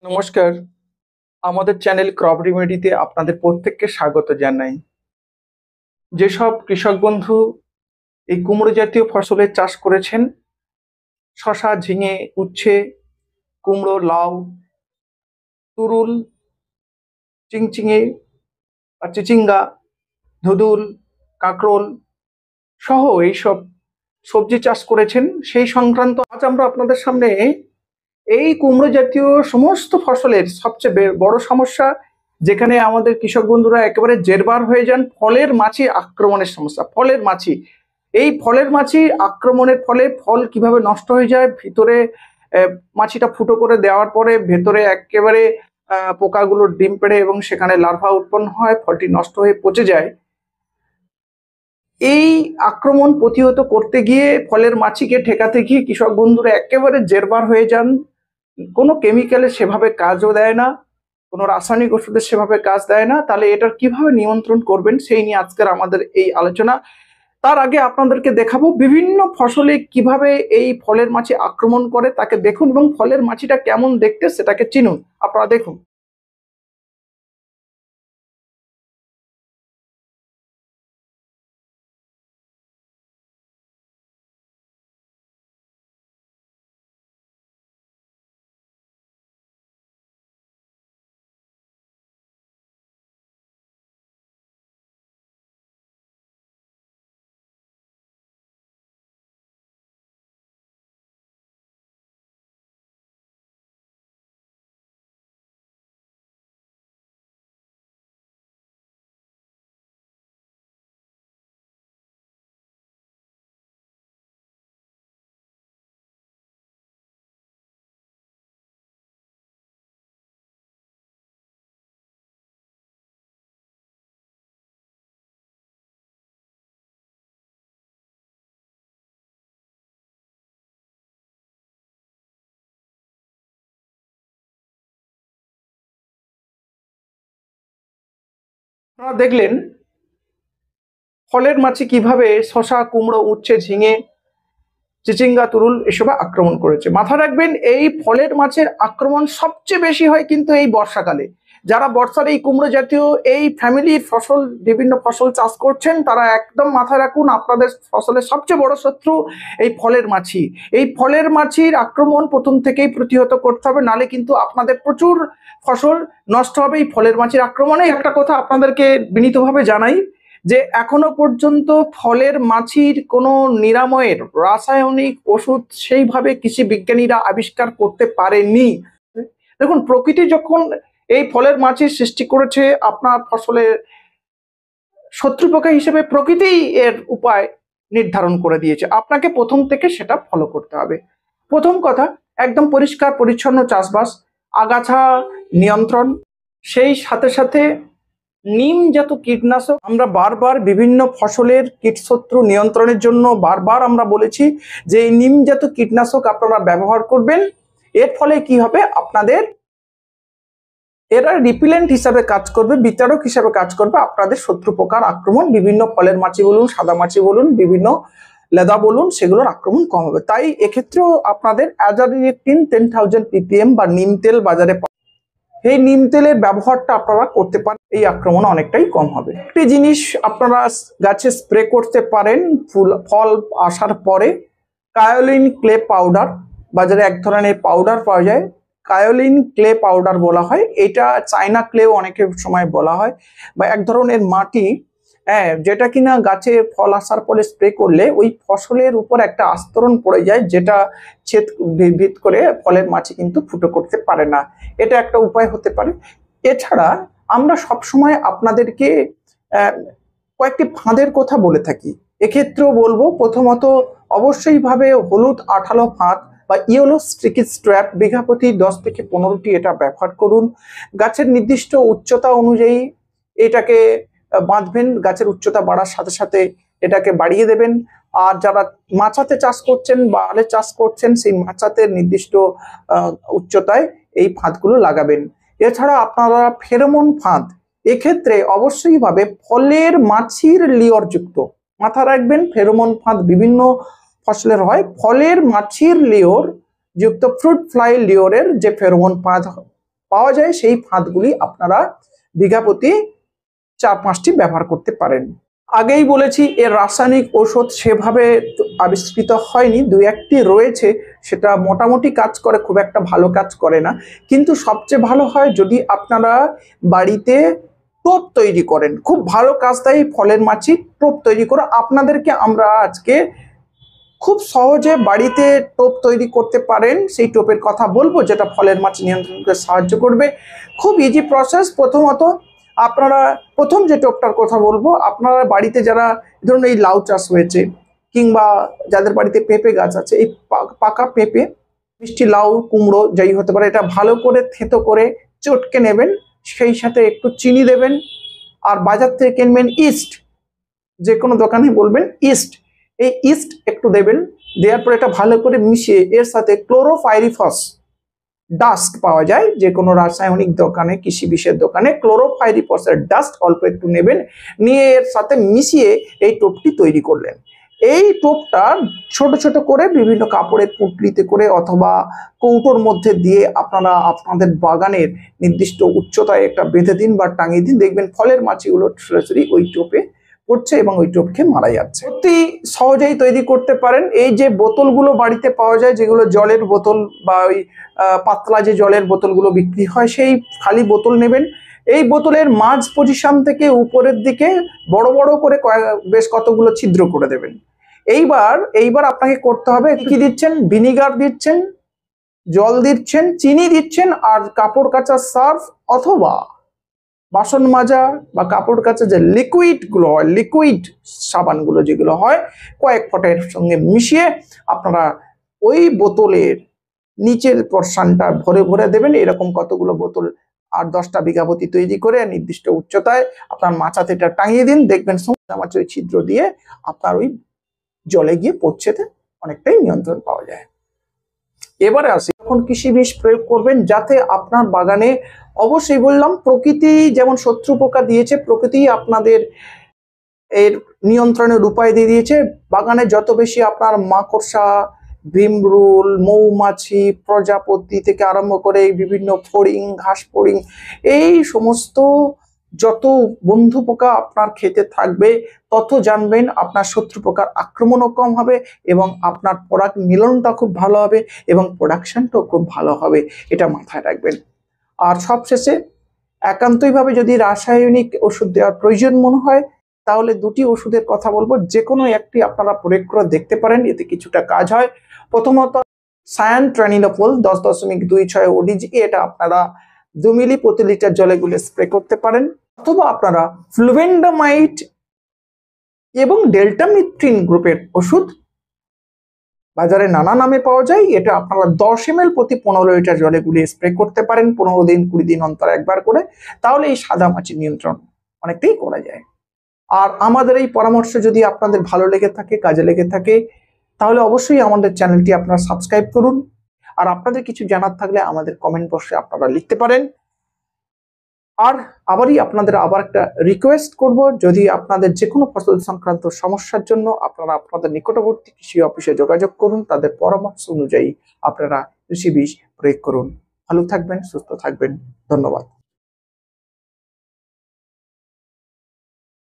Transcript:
নমস্কার। আমাদের channel crop রেমেডিতে আপনাদের প্রত্যেককে স্বাগত জানাই। যেসব কৃষক বন্ধু এই কুমড়ো জাতীয় ফসলের চাষ করেছেন, শসা, ঝিঙে, উচ্ছে, কুমড়ো, লাউ, তুরুল, চিংচিঙে বা চিচিঙ্গা, ধুদুল, কাঁকরোল সহ এইসব সবজি চাষ করেছেন, সেই সংক্রান্ত আজ আমরা আপনাদের সামনে এই কুমড়ো জাতীয় সমস্ত ফসলের সবচেয়ে বড় সমস্যা, যেখানে আমাদের কৃষক বন্ধুরা একেবারে জেরবার হয়ে যান, ফলের মাছি আক্রমণের সমস্যা। ফলের মাছি, এই ফলের মাছি আক্রমণের ফলে ফল কিভাবে নষ্ট হয়ে যায়, ভিতরে মাছিটা ফুটো করে দেওয়ার পরে ভেতরে একেবারে পোকাগুলোর ডিম পেড়ে এবং সেখানে লার্ভা উৎপন্ন হয়, ফলটি নষ্ট হয়ে পচে যায়। এই আক্রমণ প্রতিহত করতে গিয়ে, ফলের মাছিকে ঠেকাতে গিয়ে কৃষক বন্ধুরা একেবারে জেরবার হয়ে যান। কোনো কেমিক্যালের সেভাবে কাজও দেয় না, কোনো রাসায়নিক ওষুধের সেভাবে কাজ দেয় না। তাহলে এটার কিভাবে নিয়ন্ত্রণ করবেন সেই নিয়ে আজকের আমাদের এই আলোচনা। তার আগে আপনাদেরকে দেখাবো বিভিন্ন ফসলে কিভাবে এই ফলের মাছি আক্রমণ করে, তাকে দেখুন এবং ফলের মাছিটা কেমন দেখতে সেটাকে চিনুন। আপনারা দেখুন। আপনারা দেখলেন ফলের মাছি কিভাবে শসা, কুমড়ো, উচ্ছে, ঝিঙে, চিচিঙ্গা, তুরুল এসবে আক্রমণ করেছে। মাথায় রাখবেন, এই ফলের মাছের আক্রমণ সবচেয়ে বেশি হয় কিন্তু এই বর্ষাকালে। যারা বর্ষার এই কুমড়ো জাতীয় এই ফ্যামিলির ফসল, বিভিন্ন ফসল চাষ করছেন, তারা একদম মাথায় রাখুন, আপনাদের ফসলের সবচেয়ে বড় শত্রু এই ফলের মাছি। এই ফলের মাছির আক্রমণ প্রথম থেকেই প্রতিহত করতে হবে, নালে কিন্তু আপনাদের প্রচুর ফসল নষ্ট হবে এই ফলের মাছির আক্রমণে। একটা কথা আপনাদেরকে বিনীতভাবে জানাই, যে এখনো পর্যন্ত ফলের মাছির কোনো নিরাময়ের রাসায়নিক ওষুধ সেইভাবে কৃষি বিজ্ঞানীরা আবিষ্কার করতে পারেনি। দেখুন, প্রকৃতি যখন এই ফলের মাছির সৃষ্টি করেছে, আপনার ফসলের শত্রুপোকা হিসেবে প্রকৃতি এর উপায় নির্ধারণ করে দিয়েছে, আপনাকে প্রথম থেকে সেটা ফলো করতে হবে। প্রথম কথা, একদম পরিষ্কার পরিচ্ছন্ন চাষবাস, আগাছা নিয়ন্ত্রণ, সেই সাথে সাথে নিমজাত কীটনাশক। আমরা বারবার বিভিন্ন ফসলের কীটশত্রু নিয়ন্ত্রণের জন্য বারবার আমরা বলেছি যে এই নিমজাত কীটনাশক আপনারা ব্যবহার করবেন। এর ফলে কি হবে, আপনাদের এরা রিপিলেন্ট হিসাবে কাজ করবে, বিতাড়ক হিসাবে কাজ করবে। আপনাদের শত্রু পোকার আক্রমণ, বিভিন্ন ফলের মাছি বলুন, সাদা মাছি বলুন, বিভিন্ন লেদা বলুন, সেগুলোর আক্রমণ কম হবে। তাই এক্ষেত্রেও আপনাদের অ্যাজাডিরেক্টিন 10,000 ppm বা নিম তেল বাজারে, এই নিম তেলের ব্যবহারটা আপনারা করতে পারেন, এই আক্রমণ অনেকটাই কম হবে। একটি জিনিস আপনারা গাছে স্প্রে করতে পারেন ফল আসার পরে, কায়োলিন ক্লে পাউডার। বাজারে এক ধরনের পাউডার পাওয়া যায়, কায়োলিন ক্লে পাউডার বলা হয়। এটা চায়না ক্লেও অনেকের সময় বলা হয়, বা এক ধরনের মাটি, হ্যাঁ, যেটা কিনা গাছে ফল আসার পরে স্প্রে করলে ওই ফসলের উপর একটা আস্তরণ পড়ে যায়, যেটা ছেদ ভেদ করে ফলের মাছি কিন্তু ফুটো করতে পারে না। এটা একটা উপায় হতে পারে। এছাড়া আমরা সবসময় আপনাদেরকে কয়েকটি ফাঁদের কথা বলে থাকি, এক্ষেত্রেও বলবো। প্রথমত, অবশ্যই ভাবে হলুদ আঠালো ফাঁদ বা ইয়েলো স্টিকি স্ট্র্যাপ বিঘা প্রতি 10 থেকে 15টি এটা ব্যবহার করুন। গাছের নির্দিষ্ট উচ্চতা অনুযায়ী এটাকে বাঁধবেন, গাছের উচ্চতা বাড়ার সাথে সাথে এটাকে বাড়িয়ে দেবেন। আর যারা মাচাতে চাষ করছেন বা আলে চাষ করছেন, সেই মাচাতে নির্দিষ্ট উচ্চতায় এই ফাঁদগুলো লাগাবেন। এছাড়া আপনারা ফেরোমন ফাঁদ, এক্ষেত্রে অবশ্যই ভাবে ফলের মাছির লিওর যুক্ত, মাথা রাখবেন, ফেরোমন ফাঁদ বিভিন্ন ফসলের হয়, ফলের মাছির লিওর যুক্ত ফ্রুট ফ্লাই লিওরের যে ফেরোমন ফাঁদ পাওয়া যায় সেই ফাঁদগুলি আপনারা বিঘা প্রতি 4-5টি ব্যবহার করতে পারেন। আগেই বলেছি এর রাসায়নিক ঔষধ সেভাবে আবিষ্কৃত হয়নি, 2-1টি রয়েছে, সেটা মোটামুটি কাজ করে, খুব একটা ভালো কাজ করে না। কিন্তু সবচেয়ে ভালো হয় যদি আপনারা বাড়িতে টোপ তৈরি করেন, খুব ভালো কাজ দেয় ফলের মাছির টোপ তৈরি করে। আপনাদেরকে আমরা আজকে খুব সহজে বাড়িতে টোপ তৈরি করতে পারেন সেই টোপের কথা বলবো, যেটা ফলের মাছি নিয়ন্ত্রণকে সাহায্য করবে। খুব ইজি প্রসেস। প্রথমত আপনারা প্রথম যে টোপটার কথা বলবো, আপনারা বাড়িতে যারা ধরুন এই লাউ চাষ হয়েছে কিংবা যাদের বাড়িতে পেঁপে গাছ আছে, এই পাকা পেঁপে, মিষ্টি লাউ, কুমড়ো যাই হতে পারে, এটা ভালো করে থেতো করে চটকে নেবেন, সেই সাথে একটু চিনি দেবেন, আর বাজার থেকে কিনবেন ইস্ট, যে কোনো দোকানে বলবেন ইস্ট, এই ইস্ট একটু দেবেন। দেওয়ার পর এটা ভালো করে মিশিয়ে এর সাথে ক্লোরোপাইরিফস ডাস্ট পাওয়া যায় যে কোনো রাসায়নিক দোকানে, কৃষি বিষের দোকানে ক্লোরোপাইরিফসের ডাস্ট অল্প একটু নেবেন, নিয়ে এর সাথে মিশিয়ে এই টোপটি তৈরি করলেন। এই টোপটা ছোট ছোট করে বিভিন্ন কাপড়ের পুটলিতে করে অথবা কৌটোর মধ্যে দিয়ে আপনারা আপনাদের বাগানের নির্দিষ্ট উচ্চতায় একটা বেঁধে দিন বা টাঙিয়ে দিন, দেখবেন ফলের মাছিগুলো সরাসরি ওই টোপে পড়ছে এবং ওই টোপকে মারা যাচ্ছে। অতি সহজেই তৈরি করতে পারেন। এই যে বোতলগুলো বাড়িতে পাওয়া যায়, যেগুলো জলের বোতল বা ওই পাতলা যে জলের বোতলগুলো বিক্রি হয়, সেই খালি বোতল নেবেন। এই বোতলের মাঝ পজিশন থেকে উপরের দিকে বড় বড় করে বেশ কতগুলো ছিদ্র করে দেবেন। এইবার আপনাকে করতে হবে, কি দিচ্ছেন, ভিনিগার দিচ্ছেন, জল দিচ্ছেন, চিনি দিচ্ছেন, আর কাপড় কাচা সার্ফ অথবা বাসন মাজা বা কাপড় কাচা যে লিকুইডগুলো হয়, লিকুইড সাবানগুলো যেগুলো হয়, কয়েক ফোঁটার সঙ্গে মিশিয়ে আপনারা ওই বোতলের নিচের পোর্শনটা ভরে ভরে দেবেন। এরকম কতগুলো বোতল 8-10টা বিঘাপতি তৈরি করে নির্দিষ্ট উচ্চতায় আপনার মাচাতে এটা টাঙিয়ে দিন, দেখবেন মাছের ওই ছিদ্র দিয়ে আপনার ওই জলে গিয়ে পড়ছেতে অনেকটাই নিয়ন্ত্রণ পাওয়া যায়। এবারে আসি, যখন কৃষি বিষ প্রয়োগ করবেন যাতে আপনার বাগানে, অবশ্যই বললাম প্রকৃতি যেমন শত্রু পোকা দিয়েছে, প্রকৃতি আপনাদের এর নিয়ন্ত্রণের উপায় দিয়ে দিয়েছে। বাগানে যত বেশি আপনার মাকড়সা, ভিমরুল, মৌমাছি, প্রজাপতি থেকে আরম্ভ করে বিভিন্ন ফড়িং, ঘাস ফড়িং, এই সমস্ত যত বন্ধু পোকা আপনার খেতে থাকবে, তত জানবেন আপনার শত্রু পোকার আক্রমণও কম হবে এবং আপনার পরাগ মিলনটা খুব ভালো হবে এবং প্রোডাকশনটাও খুব ভালো হবে, এটা মাথায় রাখবেন। আর সবশেষে একান্তইভাবে যদি রাসায়নিক ওষুধ দেওয়ার প্রয়োজন মনে হয়, তাহলে 2টি ওষুধের কথা বলবো, যে কোনো একটি আপনারা প্রয়োগ করে দেখতে পারেন, এতে কিছুটা কাজ হয়। প্রথমত সায়ান্ট্রানিলোপোল 10.26 ওডিজি, এটা আপনারা 2 মিলি প্রতি লিটার জলে গুলে স্প্রে করতে পারেন, অথবা আপনারা ফ্লুভেন্ডামাইড এবং ডেল্টামিথ্রিন গ্রুপের ওষুধ বাজারে নানা নামে পাওয়া যায়, এটা আপনারা 10 ml প্রতি 15 লিটার জলে গুলিয়ে স্প্রে করতে পারেন 15 দিন 20 দিন অন্তর একবার করে, তাহলে এই সাদা মাছি নিয়ন্ত্রণ অনেকটাই করা যায়। আর আমাদের এই পরামর্শ যদি আপনাদের ভালো লেগে থাকে, কাজে লেগে থাকে, তাহলে অবশ্যই আমাদের চ্যানেলটি আপনারা সাবস্ক্রাইব করুন। আর আপনাদের কিছু জানার থাকলে আমাদের কমেন্ট বক্সে আপনারা লিখতে পারেন। আর আপনাদের আবার একটা রিকোয়েস্ট করব, যদি আপনাদের যে কোনো ফসল সংক্রান্ত সমস্যার জন্য আপনারা আপনাদের নিকটবর্তী কৃষি অফিসে যোগাযোগ করুন, তাদের পরামর্শ অনুযায়ী আপনারা কৃষি বিষ প্রয়োগ করুন। ভালো থাকবেন, সুস্থ থাকবেন, ধন্যবাদ।